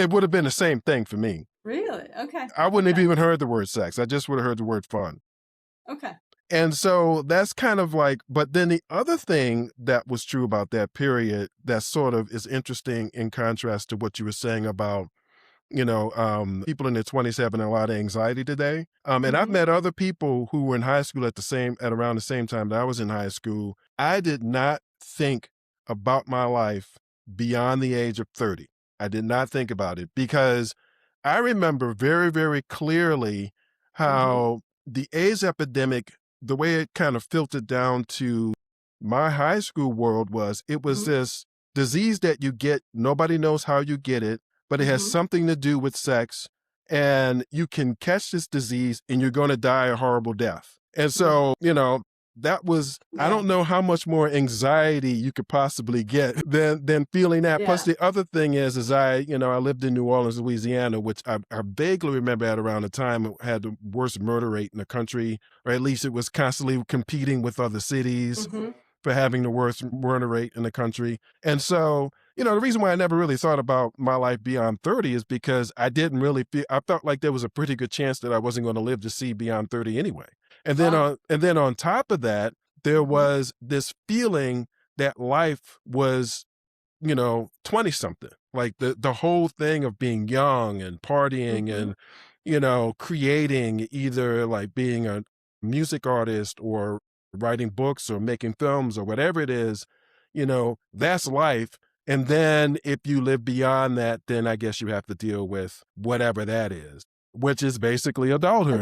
It would have been the same thing for me. Really? Okay. I wouldn't have Okay. even heard the word sex. I just would have heard the word fun. Okay. And so that's kind of like, but then the other thing that was true about that period that sort of is interesting in contrast to what you were saying about, people in their 20s having a lot of anxiety today. And I've Mhm. met other people who were in high school at around the same time that I was in high school. I did not think about my life beyond the age of 30. I did not think about it because I remember very, very clearly Mhm. how the AIDS epidemic, the way it kind of filtered down to my high school world was it was Mhm. this disease that you get, nobody knows how you get it, but it has Mhm. something to do with sex. And you can catch this disease and you're going to die a horrible death. And Mhm. so, that was, I Yeah. don't know how much more anxiety you could possibly get than feeling that. Plus, Yeah. the other thing is I lived in New Orleans, Louisiana, which I vaguely remember at around the time it had the worst murder rate in the country, or at least it was constantly competing with other cities Mhm. for having the worst murder rate in the country. And so, the reason why I never really thought about my life beyond 30 is because I didn't really feel, I felt like there was a pretty good chance that I wasn't going to live to see beyond 30 anyway. Wow. And then on top of that, there Mhm. was this feeling that life was, 20 something. Like the whole thing of being young and partying Mhm. and, creating, either like being a music artist or writing books or making films or whatever it is, that's life. And then if you live beyond that, then I guess you have to deal with whatever that is, which is basically adulthood.